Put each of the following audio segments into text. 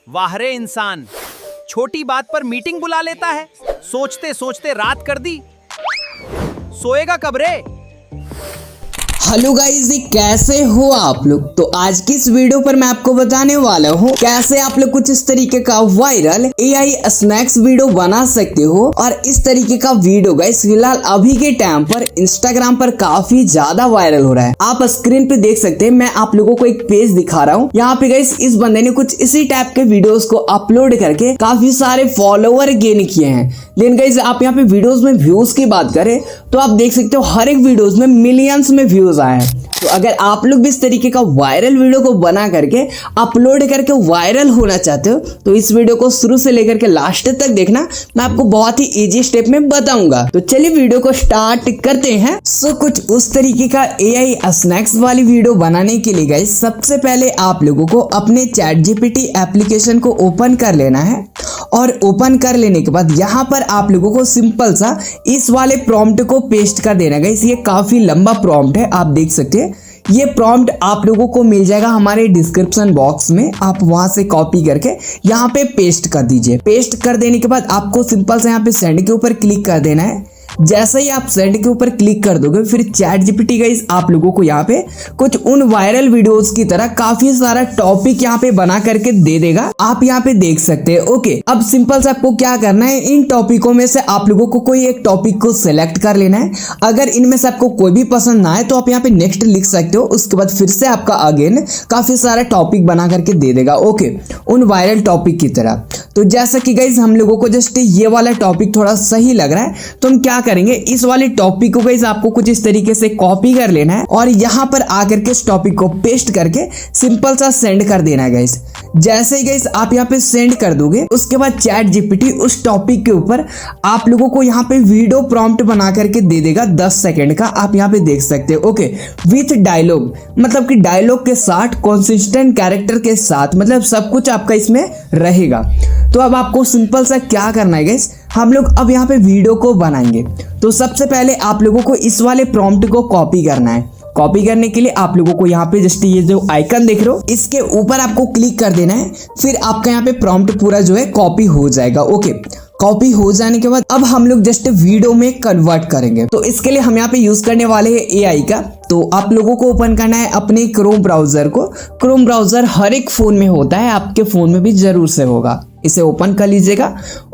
वाह रे इंसान, छोटी बात पर मीटिंग बुला लेता है। सोचते सोचते रात कर दी। सोएगा कब रे? हेलो गाइस, कैसे हो आप लोग। तो आज की इस वीडियो पर मैं आपको बताने वाला हूँ कैसे आप लोग कुछ इस तरीके का वायरल एआई स्नैक्स वीडियो बना सकते हो। और इस तरीके का वीडियो गाइस फिलहाल अभी के टाइम पर इंस्टाग्राम पर काफी ज्यादा वायरल हो रहा है। आप स्क्रीन पे देख सकते हैं, मैं आप लोगों को एक पेज दिखा रहा हूँ। यहाँ पे गाइस इस बंदे ने कुछ इसी टाइप के वीडियोस को अपलोड करके काफी सारे फॉलोवर गेन किए हैं। लेकिन गाइस आप यहाँ पे वीडियोस में व्यूज की बात करें तो आप देख सकते हो हर एक वीडियोस में मिलियंस में व्यूज आए हैं। तो अगर आप लोग भी इस तरीके का वायरल वीडियो को बना करके अपलोड करके वायरल होना चाहते हो तो इस वीडियो को शुरू से लेकर के लास्ट तक देखना, मैं आपको बहुत ही इजी स्टेप में बताऊंगा। तो चलिए वीडियो को स्टार्ट करते हैं। सो कुछ उस तरीके का एआई स्नैक्स वाली वीडियो बनाने के लिए गाइस सबसे पहले आप लोगों को अपने ChatGPT एप्लीकेशन को ओपन कर लेना है। और ओपन कर लेने के बाद यहाँ पर आप लोगों को सिंपल सा इस वाले प्रॉम्प्ट को पेस्ट कर देना गाइस। ये काफी लंबा प्रॉम्प्ट है, आप देख सकते हैं। ये प्रॉम्प्ट आप लोगों को मिल जाएगा हमारे डिस्क्रिप्शन बॉक्स में, आप वहां से कॉपी करके यहाँ पे पेस्ट कर दीजिए। पेस्ट कर देने के बाद आपको सिंपल से यहाँ पे सेंड के ऊपर क्लिक कर देना है। जैसे ही आप सेंड के ऊपर क्लिक कर दोगे फिर ChatGPT गाइस आप लोगों को यहाँ पे कुछ उन वायरल वीडियोस की तरह काफी सारा टॉपिक यहाँ पे बना करके दे देगा। आप यहाँ पे देख सकते हैं। ओके, अब सिंपल से आपको क्या करना है, इन टॉपिकों में से आप लोगों को कोई एक टॉपिक को सिलेक्ट कर लेना है। अगर इनमें से आपको कोई भी पसंद ना आए तो आप यहाँ पे नेक्स्ट लिख सकते हो। उसके बाद फिर से आपका अगेन काफी सारा टॉपिक बना करके दे देगा। ओके, उन वायरल टॉपिक की तरह। तो जैसा कि गाइस हम लोगों को जस्ट ये वाला टॉपिक थोड़ा सही लग रहा है तो हम क्या करेंगे, इस वाले टॉपिक को गाइस आपको कुछ इस तरीके से कॉपी कर लेना है और यहाँ पर आकर के इस टॉपिक को पेस्ट करके सिंपल सा सेंड कर देना है गाइस। जैसे ही गाइस आप यहाँ पे सेंड कर दोगे उसके बाद ChatGPT उस टॉपिक के ऊपर आप लोगों को यहाँ पे वीडियो प्रॉम्प्ट बना करके दे देगा 10 सेकंड का। आप यहाँ पे देख सकते हो। ओके, विथ डायलॉग, मतलब कि डायलॉग के साथ कंसिस्टेंट कैरेक्टर के साथ, मतलब सब कुछ आपका इसमें रहेगा। तो अब आपको सिंपल सा क्या करना है गाइस, हम लोग अब यहाँ पे वीडियो को बनाएंगे। तो सबसे पहले आप लोगों को इस वाले प्रॉम्प्ट को कॉपी करना है। कॉपी करने के लिए आप लोगों को यहाँ पे जस्ट ये जो आइकन देख रहे हो इसके ऊपर आपको क्लिक कर देना है। फिर आपका यहाँ पे प्रॉम्प्ट पूरा जो है कॉपी हो जाएगा। ओके, कॉपी हो जाने के बाद अब हम लोग जस्ट वीडियो में कन्वर्ट करेंगे। तो इसके लिए हम यहाँ पे यूज करने वाले हैं एआई का। तो आप लोगों को ओपन करना है अपने क्रोम ब्राउजर को। क्रोम ब्राउजर हर एक फोन में होता है, आपके फोन में भी जरूर से होगा। इसे ओपन कर लीजिएगा।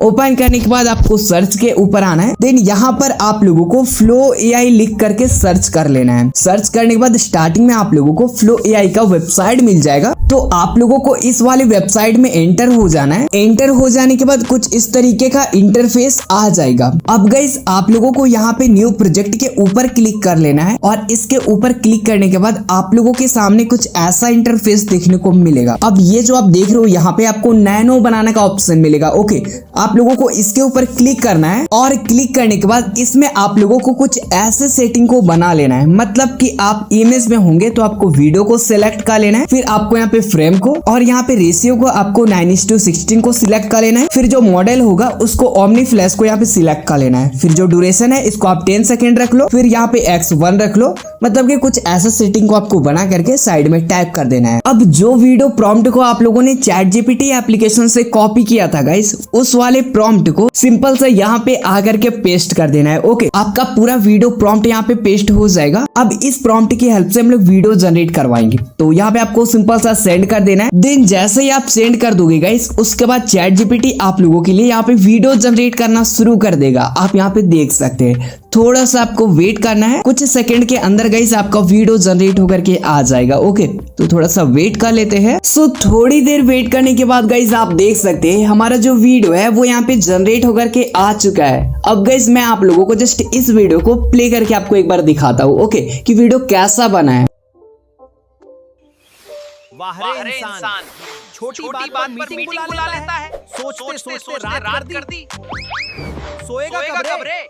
ओपन करने के बाद आपको सर्च के ऊपर आना है। देन यहाँ पर आप लोगों को फ्लो एआई लिख करके सर्च कर लेना है। सर्च करने के बाद स्टार्टिंग में आप लोगों को फ्लो एआई का वेबसाइट मिल जाएगा। तो आप लोगों को इस वाले वेबसाइट में एंटर हो जाना है। एंटर हो जाने के बाद कुछ इस तरीके का इंटरफेस आ जाएगा। अब गाइस आप लोगों को यहाँ पे न्यू प्रोजेक्ट के ऊपर क्लिक कर लेना है और इसके ऊपर क्लिक करने के बाद आप लोगों के सामने कुछ ऐसा इंटरफेस देखने को मिलेगा। अब ये जो आप देख रहे हो यहाँ पे आपको नैनो बनाने का ऑप्शन मिलेगा। ओके, आप लोगों को इसके ऊपर क्लिक करना है और क्लिक करने के बाद इसमें आप लोगों को कुछ ऐसे सेटिंग को बना लेना है। मतलब कि आप इमेज में होंगे तो आपको वीडियो को सिलेक्ट कर लेना है। फिर आपको यहाँ पे फ्रेम को और यहाँ पे रेशियो को आपको 9:16 को सिलेक्ट कर लेना है। फिर जो मॉडल होगा उसको ओमनी फ्लैश को यहाँ पे सिलेक्ट कर लेना है। फिर जो ड्यूरेशन है इसको आप 10 सेकेंड रख लो। फिर यहाँ पे X1 रख लो। मतलब कि कुछ ऐसा सेटिंग को आपको बना करके साइड में टाइप कर देना है। अब जो वीडियो प्रॉम्प्ट को आप लोगों ने ChatGPT एप्लीकेशन से कॉपी किया था गाइस, उस वाले प्रॉम्प्ट को सिंपल से यहाँ पे आकर के पेस्ट कर देना है। ओके, आपका पूरा वीडियो प्रॉम्प्ट यहाँ पे पेस्ट हो जाएगा। अब इस प्रॉम्प्ट की हेल्प से हम लोग वीडियो जनरेट करवाएंगे। तो यहाँ पे आपको सिंपल सा सेंड कर देना है। देन जैसे ही आप सेंड कर दोगे गाइस उसके बाद ChatGPT आप लोगों के लिए यहाँ पे वीडियो जनरेट करना शुरू कर देगा। आप यहाँ पे देख सकते हैं। थोड़ा सा आपको वेट करना है, कुछ सेकंड के अंदर गाइस आपका वीडियो जनरेट होकर के आ जाएगा। ओके, तो थोड़ा सा वेट कर लेते हैं। सो थोड़ी देर वेट करने के बाद गाइस आप देख सकते हैं हमारा जो वीडियो है वो यहाँ पे जनरेट होकर के आ चुका है। अब गाइस मैं आप लोगों को जस्ट इस वीडियो को प्ले करके आपको एक बार दिखाता हूँ। ओके, कि वीडियो कैसा बना है। वाह रे इंसान, छोटी बात पर मीटिंग बुला लेता है। सोचते सोचते रात कर दी। सोएगा कब रे?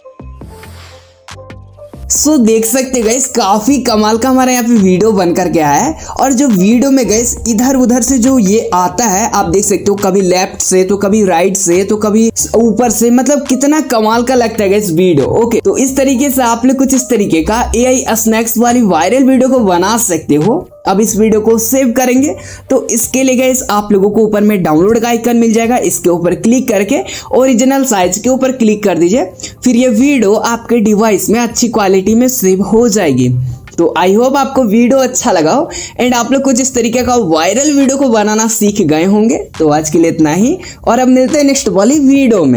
सो देख सकते गाइस काफी कमाल का हमारा यहाँ पे वीडियो बन करके आया है। और जो वीडियो में गाइस इधर उधर से जो ये आता है आप देख सकते हो, कभी लेफ्ट से तो कभी राइट से तो कभी ऊपर से, मतलब कितना कमाल का लगता है गाइस वीडियो। ओके, तो इस तरीके से आप लोग कुछ इस तरीके का एआई स्नैक्स वाली वायरल वीडियो को बना सकते हो। अब इस वीडियो को सेव करेंगे तो इसके लिए गाइस आप लोगों को ऊपर में डाउनलोड का आइकन मिल जाएगा, इसके ऊपर क्लिक करके ओरिजिनल साइज के ऊपर क्लिक कर दीजिए। फिर ये वीडियो आपके डिवाइस में अच्छी क्वालिटी में सेव हो जाएगी। तो आई होप आपको वीडियो अच्छा लगा हो एंड आप लोग कुछ इस तरीके का वायरल वीडियो को बनाना सीख गए होंगे। तो आज के लिए इतना ही और अब मिलते हैं नेक्स्ट वाली वीडियो में।